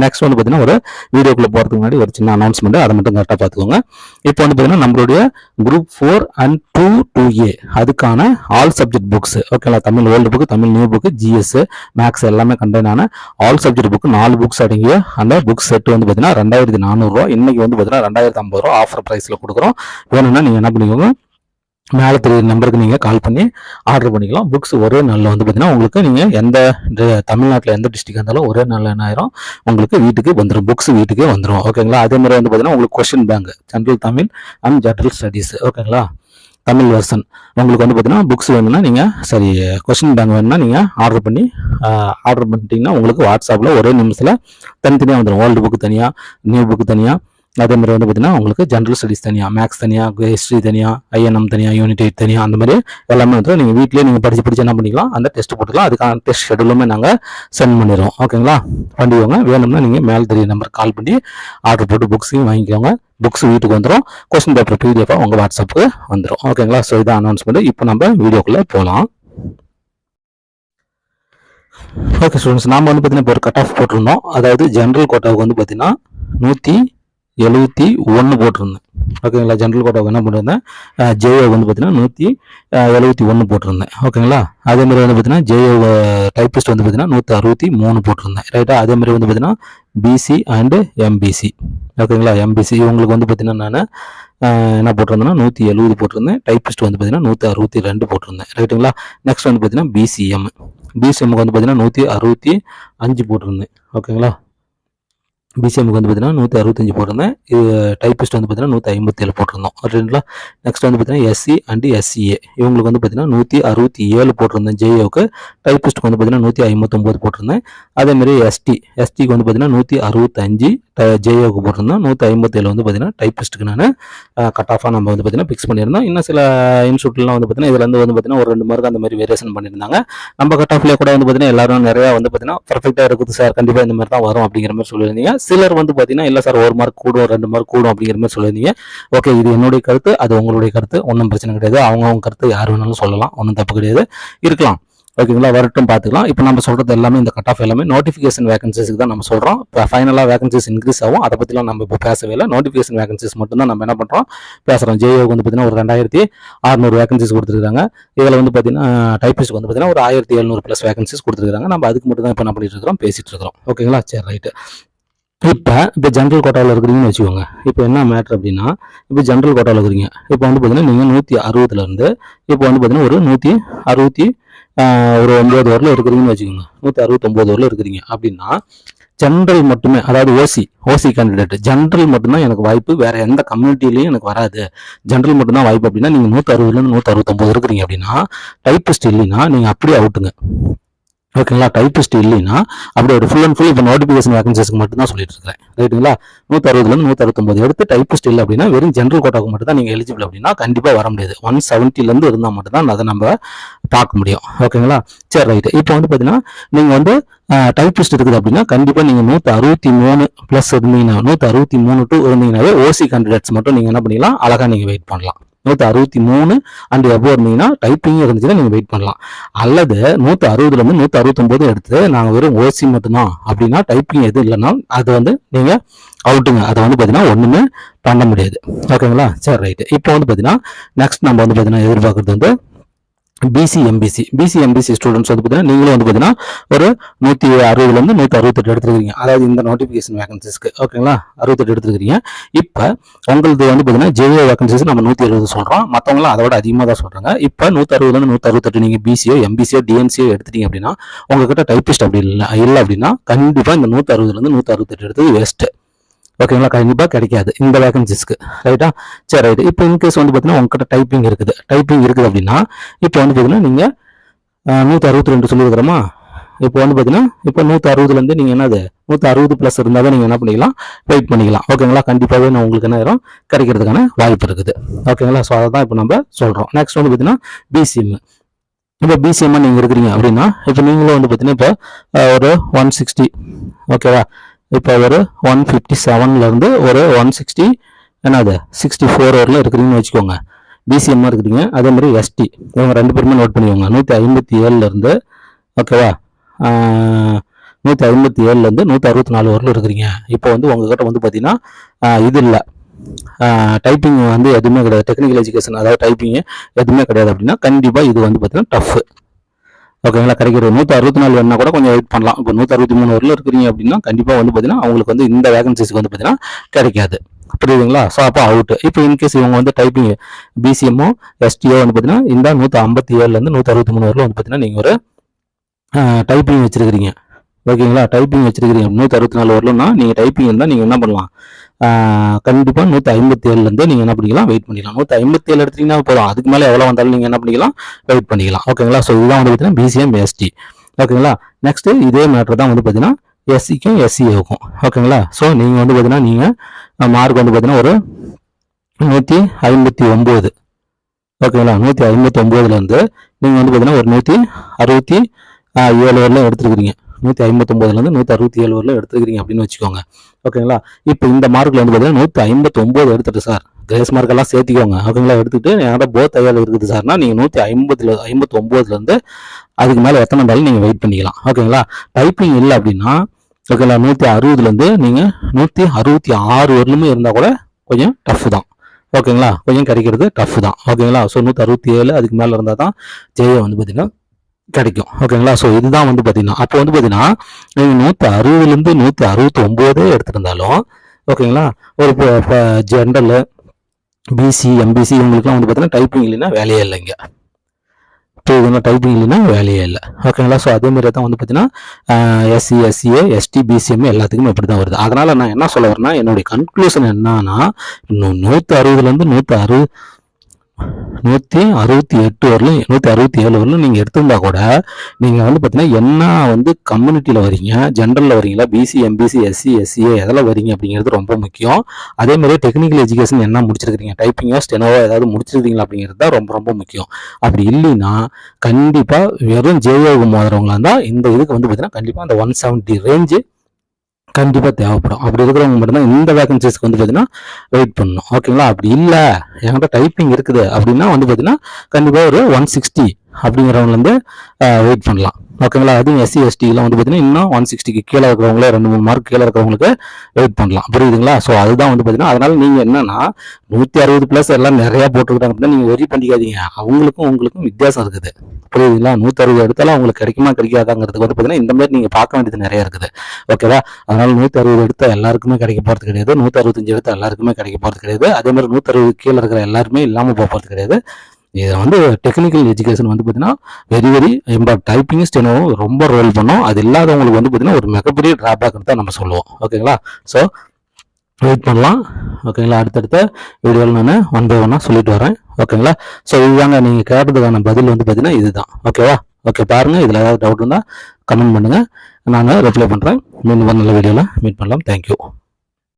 Next வந்து பார்த்தீங்கன்னா ஒரு வீடியோக்குள்ள போகிறதுக்கு முன்னாடி ஒரு சின்ன அனௌன்ஸ்மெண்ட், அதை மட்டும் கரெக்டாக பார்த்துக்கோங்க. இப்போ வந்து பார்த்தீங்கன்னா நம்மளுடைய குரூப் 4 and 2A அதுக்கான ஆல் சப்ஜெக்ட் புக்ஸ், ஓகேங்களா, Tamil old book, Tamil new book, GS, maths எல்லாமே கண்டெயின் ஆன ஆல் சப்ஜெக்ட் புக் 4 புக்ஸ் அடங்கிய அந்த புக் செட் வந்து பார்த்தீங்கன்னா 2400 ரூபா. இன்னைக்கு வந்து பார்த்தீங்கன்னா 2050 ரூபா ஆஃபர் ப்ரைஸில் கொடுக்குறோம். வேணும்னா நீங்கள் என்ன பண்ணிக்கோங்க, மேலே தெரிய நம்பருக்கு நீங்கள் கால் பண்ணி ஆர்டர் பண்ணிக்கலாம். புக்ஸ் ஒரே நாளில் வந்து பார்த்தீங்கன்னா உங்களுக்கு நீங்கள் எந்த தமிழ்நாட்டில் எந்த டிஸ்ட்ரிக்ட் இருந்தாலும் ஒரே நாளில் என்ன ஆயிரும், உங்களுக்கு வீட்டுக்கு வந்துடும், புக்ஸ் வீட்டுக்கே வந்துடும். ஓகேங்களா. அதே மாதிரி வந்து பார்த்தீங்கன்னா உங்களுக்கு question bank, general Tamil and general studies, ஓகேங்களா, தமிழ் வெர்ஷன் உங்களுக்கு வந்து பார்த்தீங்கன்னா புக்ஸ் வேணும்னா நீங்கள் கொஸ்டின் பேங்க் வேணும்னா நீங்கள் ஆர்டர் பண்ணிட்டீங்கன்னா உங்களுக்கு வாட்ஸ்அப்பில் ஒரே நிமிஷத்தில் தனித்தனியாக வந்துடும். ஓல்டு புக்கு தனியாக, நியூ புக்கு தனியாக, அதே மாதிரி வந்து பார்த்தீங்கன்னா உங்களுக்கு ஜென்ரல் ஸ்டடீஸ் தனியாக, மேக்ஸ் தனியாக, ஹிஸ்ட்ரி தனியாக, ஐஎன்எம் தனியாக, யூனிட் 8 தனியாக, அந்த மாதிரி எல்லாமே வந்து நீங்கள் வீட்டிலேயே நீங்கள் படிச்சு என்ன பண்ணிக்கலாம், அந்த டெஸ்ட் போட்டுக்கலாம். அதுக்கான டெஸ்ட் ஷெடியூலுமே நாங்கள் சென்ட் பண்ணிடுவோம். ஓகேங்களா. பண்ணிக்கோங்க. வேணும்னா நீங்கள் மேலே தெரிய நம்பர் கால் பண்ணி ஆர்டர் போட்டு புக்ஸையும் வாங்கிக்கோங்க. புக்ஸ் வீட்டுக்கு வந்துடும். கொஸ்டின் பேப்பர் PDF உங்கள் வாட்ஸ்அப்புக்கு வந்துடும். ஓகேங்களா. ஸோ இதான் அனௌன்ஸ்மெண்ட். இப்போ நம்ம வீடியோக்குள்ளே போகலாம். ஓகே ஸ்டூடெண்ட்ஸ், நாம் வந்து பார்த்தீங்கன்னா இப்போ ஒரு கட் ஆஃப் போட்டிருந்தோம். அதாவது ஜென்ரல் கோட்டாவுக்கு வந்து பார்த்தீங்கன்னா 171 போட்டிருந்தேன். ஓகேங்களா. ஜென்ரல் கோட்டாவுக்கு என்ன பண்ணியிருந்தேன், ஜேஓ வந்து பார்த்தீங்கன்னா 171 போட்டிருந்தேன். ஓகேங்களா. அதே மாதிரி வந்து பார்த்தீங்கன்னா ஜேஓ டைப்பிஸ்ட் வந்து பார்த்தீங்கன்னா 163 போட்டிருந்தேன். ரைட்டா. அதே மாதிரி வந்து பார்த்தீங்கன்னா பிசி அண்டு எம்பிசி, ஓகேங்களா, எம்பிசி இவங்களுக்கு வந்து பார்த்தீங்கன்னா நான் என்ன போட்டிருந்தேன்னா 170 போட்டிருந்தேன். டைப்பிஸ்ட் வந்து பார்த்தீங்கன்னா 162 போட்டிருந்தேன். ரைட்டுங்களா. நெக்ஸ்ட் வந்து பார்த்தீங்கன்னா பிசிஎம்முக்கு வந்து பார்த்தீங்கன்னா 165 போட்டிருந்தேன். ஓகேங்களா. பிசிஎம்முக்கு வந்து பார்த்தீங்கன்னா 165 போட்டிருந்தேன். இது டைப்பிஸ்ட் வந்து பார்த்தீங்கன்னா 157 போட்டிருந்தோம். ரைட்டுங்களா. நெக்ஸ்ட் வந்து பார்த்தீங்கன்னா எஸ்சி அண்ட் எஸ்சிஏ இவங்களுக்கு வந்து பார்த்தீங்கன்னா 167 போட்டிருந்தேன். ஜேஓக்கு டைப்பிஸ்ட்டுக்கு வந்து பார்த்தீங்கன்னா 159 போட்டிருந்தேன். அதேமாதிரி எஸ்டிக்கு வந்து பார்த்தீங்கன்னா 165 ஜேஓக்கு போட்டிருந்தோம். 157 வந்து பார்த்தீங்கன்னா டைப்பிஸ்ட்டுக்கு நான் கட் ஆஃபாக நம்ம வந்து பார்த்தீங்கன்னா ஃபிக்ஸ் பண்ணியிருந்தோம். இன்னும் சில இன்ஸ்டியூட்லாம் வந்து பார்த்தீங்கன்னா இதில் வந்து பார்த்தீங்கன்னா ஒரு 2 மார்க் அந்த மாதிரி வேரியேஷன் பண்ணியிருந்தாங்க. நம்ம கட் ஆஃப்லேயே கூட வந்து பார்த்தீங்கன்னா எல்லாரும் நிறையா வந்து பார்த்தீங்கன்னா பர்ஃபெக்டாக இருக்குது சார், கண்டிப்பாக இந்த மாதிரி தான் வரும் அப்படிங்கிற மாதிரி சொல்லியிருந்தீங்க. சிலர் வந்து பார்த்தீங்கன்னா இல்லை சார் 1 மார்க் கூடும் 2 மார்க் கூடும் அப்படிங்கிற மாதிரி சொல்லியிருந்தீங்க. ஓகே, இது என்னுடைய கருத்து, அது உங்களுடைய கருத்து, ஒன்றும் பிரச்சனை கிடையாது. அவங்க கருத்து யார் வேணாலும் சொல்லலாம், ஒன்றும் தப்பு கிடையாது, இருக்கலாம். ஓகேங்களா. வரட்டும், பார்த்துக்கலாம். இப்போ நம்ம சொல்கிறது எல்லாமே இந்த கட் ஆஃப் எல்லாமே நோட்டிஃபிகேஷன் வேகன்சிஸ்க்கு தான் நம்ம சொல்கிறோம். இப்போ ஃபைனலாக வேகன்சிஸ் இன்க்ரீஸ் ஆகும், அதை பற்றிலாம் நம்ம இப்போ பேசவே இல்லை. நோட்டிஃபிகேஷன் வேகன்சிஸ் மட்டும் தான் நம்ம என்ன பண்ணுறோம், பேசுகிறோம். ஜேஓக்கு வந்து பார்த்தீங்கன்னா ஒரு 2600 வேகன்சிஸ் கொடுத்துருக்காங்க. இதில் வந்து பார்த்தீங்கன்னா டைப்பிஸ்ட் வந்து பார்த்தீங்கன்னா ஒரு 1700 ப்ளஸ் வேகன்சிஸ் கொடுத்துருக்காங்க. நம்ம அதுக்கு மட்டும் தான் இப்போ என்ன பண்ணிட்டு இருக்கிறோம், பேசிகிட்டு இருக்கிறோம். ஓகேங்களா. சரி, ரைட்டு. இப்போ ஜென்ரல் கோட்டாவில் இருக்கிறீங்கன்னு வச்சுக்கோங்க. இப்போ என்ன மேட்ரு அப்படின்னா, இப்போ ஜென்ரல் கோட்டாவில் இருக்கிறீங்க. இப்போ வந்து பார்த்தீங்கன்னா நீங்கள் 160 இப்போ வந்து பார்த்தீங்கன்னா ஒரு 160 ஒரு 9 வரல இருக்கிறீங்கன்னு வச்சுக்கோங்க. 169 வரல இருக்கிறீங்க அப்படின்னா ஜென்ரல் மட்டுமே, அதாவது ஓசி கேண்டிடேட் ஜென்ரல் மட்டும்தான் எனக்கு வாய்ப்பு, வேற எந்த கம்யூனிட்டிலையும் எனக்கு வராது, ஜென்ரல் மட்டும்தான் வாய்ப்பு அப்படின்னா நீங்கள் 160 169 இருக்கிறீங்க அப்படின்னா டைப்பிஸ்ட் இல்லைன்னா நீங்கள் அப்படியே அவுட்டுங்க. ஓகேங்களா. டைப்பிஸ்ட் இல்லைன்னா அப்படி ஒரு ஃபுல் அண்ட் ஃபுல் இப்போ நோட்டிஃபிகேஷன் வேகன்சிஸ்க்கு மட்டும் தான் சொல்லிட்டு இருக்கிறேன். ரைட்டுங்களா. 160 169 எடுத்து டைப்பிஸ்ட் இல்லை அப்படின்னா வெறும் ஜென்ரல் கோட்டாவுக்கு மட்டும் தான் நீங்கள் எலிஜிபிள் அப்படின்னா கண்டிப்பாக வர முடியாது. 170 இருந்தால் மட்டும் தான் அதை நம்ம பார்க்க முடியும். ஓகேங்களா. சரி, ரைட்டு. இப்போ வந்து பார்த்தீங்கன்னா நீங்கள் வந்து டைப்பிஸ்ட் இருக்குது அப்படின்னா கண்டிப்பாக நீங்கள் 163 ப்ளஸ் இருந்தீங்கன்னா 163 இருந்தீங்கன்னாவே ஓசி கேண்டிடேட்ஸ் மட்டும் நீங்கள் என்ன பண்ணிக்கலாம், அழகாக நீங்கள் வெயிட் பண்ணலாம். 163 அண்ட் எபோவ் இருந்தீங்கன்னா டைப்பிங் இருந்துச்சுன்னா நீங்கள் வெயிட் பண்ணலாம். அல்லது 160 169 எடுத்து நாங்கள் வெறும் ஓசி மட்டும்தான் அப்படின்னா டைப்பிங் எதுவும் இல்லைன்னா அது வந்து நீங்கள் அவுட்டுங்க. அதை வந்து பார்த்தீங்கன்னா ஒன்றுமே பண்ண முடியாது. ஓகேங்களா. சரி, ரைட்டு. இப்போ வந்து பார்த்தீங்கன்னா நெக்ஸ்ட் நம்ம வந்து பார்த்தீங்கன்னா எதிர்பார்க்குறது வந்து பிசி எம்பிசி ஸ்டூடெண்ட்ஸ் வந்து பார்த்தீங்கன்னா நீங்களும் வந்து பார்த்தீங்கன்னா ஒரு 160 168 எடுத்துருக்கீங்க. அதாவது இந்த நோட்டிஃபிகேஷன் வேகன்சிஸ்க்கு. ஓகேங்களா. 68 எடுத்துருக்கீங்க. இப்போ உங்களுக்கு வந்து பார்த்தீங்கன்னா ஜேஓ வேகன்சிஸ் நம்ம 170 சொல்கிறோம், மற்றவங்களாம் அதை விட அதிகமாக தான் சொல்கிறாங்க. இப்போ 160 168 நீங்கள் பிசியோ எம்பிசியோ டிஎன்சியோ எடுத்துட்டீங்க அப்படின்னா உங்ககிட்ட டைப்பிஸ்ட் அப்படி இல்லை அப்படின்னா கண்டிப்பாக இந்த 160 168 எடுத்தது வேஸ்ட்டு. ஓகேங்களா. கண்டிப்பாக கிடைக்காது இந்த வேகன்சிஸ்க்கு. ரைட்டா. சரி, ரைட்டு. இப்போ இன்கேஸ் வந்து பார்த்தீங்கன்னா உங்ககிட்ட டைப்பிங் இருக்குது அப்படின்னா இப்போ வந்து பார்த்தீங்கன்னா நீங்கள் 162 சொல்லியிருக்கிறோமா. இப்போ வந்து பார்த்தீங்கன்னா இப்போ 160 நீங்கள் என்னது 160 ப்ளஸ் இருந்தால் தான் நீங்கள் என்ன பண்ணிக்கலாம், வெயிட் பண்ணிக்கலாம். ஓகேங்களா. கண்டிப்பாகவே நான் உங்களுக்கு என்ன ஆயிரும் கிடைக்கிறதுக்கான வாய்ப்பு இருக்குது. ஓகேங்களா. ஸோ அதை தான் இப்போ நம்ம சொல்கிறோம். நெக்ஸ்ட் வந்து பார்த்தீங்கன்னா பிசிஎம். இப்போ பிசிஎம்மாக நீங்கள் இருக்கிறீங்க அப்படின்னா இப்போ நீங்களும் வந்து பார்த்தீங்கன்னா இப்போ ஒரு 160, ஓகேவா, இப்போ ஒரு 157 ஒரு 160 என்னது 64 வரல இருக்கிறீங்கன்னு வச்சுக்கோங்க. பிசிஎம்மாக இருக்கிறீங்க. அதே மாதிரி எஸ்டி இவங்க 2 பேருமே நோட் பண்ணிக்கோங்க. 157 ஓகேவா 157லேருந்து 164 வரலும் இருக்கிறீங்க. இப்போ வந்து உங்ககிட்ட வந்து பார்த்தீங்கன்னா இது இல்லை, டைப்பிங் வந்து எதுவுமே கிடையாது, டெக்னிக்கல் எஜுகேஷன் அதாவது டைப்பிங் எதுவுமே கிடையாது அப்படின்னா கண்டிப்பாக இது வந்து பார்த்தீங்கன்னா டஃப். ஓகேங்களா, கிடைக்கிறது 164 வேணா கூட கொஞ்சம் வெயிட் பண்ணலாம். இப்போ 163 வரலும் இருக்கிறீங்க அப்படின்னா கண்டிப்பாக வந்து பார்த்தீங்கன்னா அவங்களுக்கு வந்து இந்த வேகன்சிஸ்க்கு வந்து பார்த்தீங்கன்னா கிடைக்காது. புரியுதுங்களா? ஸோ அப்போ அவுட். இப்போ இன்கேஸ் இவங்க வந்து டைப்பிங் பிசிஎம்மோ எஸ்டிஓ வந்து பார்த்தீங்கன்னா இந்த 157லேருந்து 163 வரலும் வந்து பார்த்தீங்கன்னா நீங்கள் ஒரு டைப்பிங் வச்சிருக்கிறீங்க. ஓகேங்களா, டைப்பிங் வச்சிருக்கிறீங்க 164 வரலும்னா நீங்கள் டைப்பிங் இருந்தால் நீங்கள் என்ன பண்ணலாம், கண்டிப்பாக 157லேருந்து நீங்கள் என்ன பண்ணிக்கலாம், வெயிட் பண்ணிக்கலாம். 157 எடுத்தீங்கன்னா போதும், அதுக்கு மேலே எவ்வளோ வந்தாலும் நீங்கள் என்ன பண்ணிக்கலாம், வெயிட் பண்ணிக்கலாம். ஓகேங்களா, ஸோ இதுதான் வந்து பார்த்தீங்கன்னா பிசிஎம் எஸ்டி. ஓகேங்களா, நெக்ஸ்ட் இதே மேட்டர் தான் வந்து பார்த்தீங்கன்னா எஸ்சிக்கும் எஸ்சிஏவுக்கும். ஓகேங்களா, ஸோ நீங்கள் வந்து பார்த்தீங்கன்னா நீங்கள் மார்க் வந்து பார்த்தீங்கன்னா ஒரு 159. ஓகேங்களா, 159லேருந்து நீங்கள் வந்து பார்த்தீங்கன்னா ஒரு 167 வரலாம் எடுத்துருக்கிறீங்க. 159லேருந்து 167 வரலாம் எடுத்துக்கிறீங்க அப்படின்னு வச்சுக்கோங்க. ஓகேங்களா, இப்போ இந்த மார்க்கில் வந்து பார்த்தீங்கன்னா 159 எடுத்துட்டு சார், கிரேஸ் மார்க் எல்லாம் சேர்த்திக்கோங்க. ஓகேங்களா, எடுத்துட்டு என்கிட்ட போத் ஐயாவில் இருக்குது சார்னா நீங்கள் 159லேருந்து அதுக்கு மேலே எத்தனை இருந்தாலும் நீங்கள் வெயிட் பண்ணிக்கலாம். ஓகேங்களா, டைப்பிங் இல்லை அப்படின்னா ஓகேங்களா 160லேருந்து நீங்கள் 166 வரலுமே இருந்தால் கூட கொஞ்சம் டஃப் தான். ஓகேங்களா, கொஞ்சம் கிடைக்கிறது டஃப் தான். ஓகேங்களா, ஸோ 167 அதுக்கு மேலே இருந்தால் தான் ஜெய வந்து பார்த்தீங்கன்னா கிடைக்கும். ஓகேங்களா, ஸோ இதுதான் வந்து பார்த்தீங்கன்னா அப்போ வந்து பார்த்தீங்கன்னா நீங்கள் 160லேருந்து 169 எடுத்துருந்தாலும் ஓகேங்களா, ஒரு ஜென்ரல் பிசி எம்பிசி இவங்களுக்குலாம் வந்து பார்த்தீங்கன்னா டைப்பிங் இல்லைன்னா வேலையே இல்லைங்க. புரியுதுங்களா, டைப்பிங் இல்லைன்னா வேலையே இல்லை. ஓகேங்களா, ஸோ அதே மாதிரி தான் வந்து பார்த்தீங்கன்னா எஸ்சி எஸ்சிஏ எஸ்டி பிசிஎம் எல்லாத்துக்குமே இப்படி தான் வருது. அதனால் நான் என்ன சொல்ல வரேன்னா என்னுடைய கன்க்ளூஷன் என்னன்னா 160லேருந்து 168 வரலும் 167 வரலும் நீங்கள் எடுத்திருந்தா கூட நீங்கள் வந்து பார்த்தீங்கன்னா என்ன வந்து கம்யூனிட்டியில் வரீங்க, ஜென்ரலில் வரீங்களா, பிசி எம்பிசி எஸ்சி எஸ்சிஏ எதில் வரீங்க அப்படிங்கிறது ரொம்ப முக்கியம். அதே மாதிரி டெக்னிக்கல் எஜுகேஷன் என்ன முடிச்சிருக்கிறீங்க, டைப்பிங்கோ ஸ்டெனோவோ ஏதாவது முடிச்சிருக்கீங்களா அப்படிங்கிறது தான் ரொம்ப ரொம்ப முக்கியம். அப்படி இல்லைன்னா கண்டிப்பாக வெறும் ஜேஓவுக்கு மோதுறவங்களா இருந்தால் இந்த இதுக்கு வந்து பார்த்தீங்கன்னா கண்டிப்பாக அந்த 170 ரேஞ்சு கண்டிப்பாக தேவைப்படும். அப்படி இருக்கிறவங்க மட்டும்தான் இந்த வேகன்சிஸ்க்கு வந்து பார்த்தீங்கன்னா வெயிட் பண்ணணும். ஓகேங்களா, அப்படி இல்லை என்கிட்ட டைப்பிங் இருக்குது அப்படின்னா வந்து பார்த்தீங்கன்னா கண்டிப்பாக ஒரு 160 அப்படிங்கிறவங்க வந்து வெயிட் பண்ணலாம். ஓகேங்களா, அதுவும் எஸ்சி எஸ்டிலாம் வந்து பார்த்தீங்கன்னா இன்னும் 160க்கு கீழே இருக்கிறவங்களே 2-3 மார்க் கீழே இருக்கிறவங்களுக்கு வெயிட் பண்ணலாம். புரியுதுங்களா, ஸோ அதுதான் வந்து பார்த்தீங்கன்னா அதனால நீங்கள் என்னன்னா 160+ எல்லாம் நிறையா போட்டுருக்காங்க அப்படின்னா நீங்கள் வெரி பண்ணிக்காதீங்க. அவங்களுக்கும் உங்களுக்கும் வித்தியாசம் இருக்குது. புரியுதுங்களா, 160 எடுத்தாலும் அவங்களுக்கு கிடைக்குமா கிடைக்காதாங்கிறதுக்கு வந்து பார்த்தீங்கன்னா இந்த மாதிரி நீங்கள் பார்க்க வேண்டியது நிறைய இருக்குது. ஓகேவா, அதனால 160 எடுத்தால் எல்லாருக்குமே கிடைக்க போகிறது கிடையாது, 165 எடுத்தால் எல்லாருக்குமே கிடைக்க போகிறது கிடையாது, அதே மாதிரி 160 கீழே இருக்கிற எல்லாருமே இல்லாமல் போகிறது கிடையாது. இதை வந்து டெக்னிக்கல் எஜுகேஷன் வந்து பார்த்தீங்கன்னா வெரி வெரி இம்பார்ட். டைப்பிங் ஸ்டெனோவும் ரொம்ப ரோல் பண்ணோம். அது இல்லாதவங்களுக்கு வந்து பார்த்தீங்கன்னா ஒரு மிகப்பெரிய டிராபேக்னு தான் நம்ம சொல்லுவோம். ஓகேங்களா, ஸோ வெயிட் பண்ணலாம். ஓகேங்களா, அடுத்தடுத்த வீடியோவில் நான் 1 by 1 சொல்லிட்டு வரேன். ஓகேங்களா, ஸோ இதுதாங்க நீங்கள் கேட்டதுக்கான பதில் வந்து பார்த்தீங்கன்னா இதுதான். ஓகேவா, ஓகே பாருங்கள், இதில் ஏதாவது டவுட் இருந்தால் கமெண்ட் பண்ணுங்கள், நான் ரிப்ளை பண்ணுறேன். மீண்டும் நல்ல வீடியோவில் மீட் பண்ணலாம். தேங்க்யூ.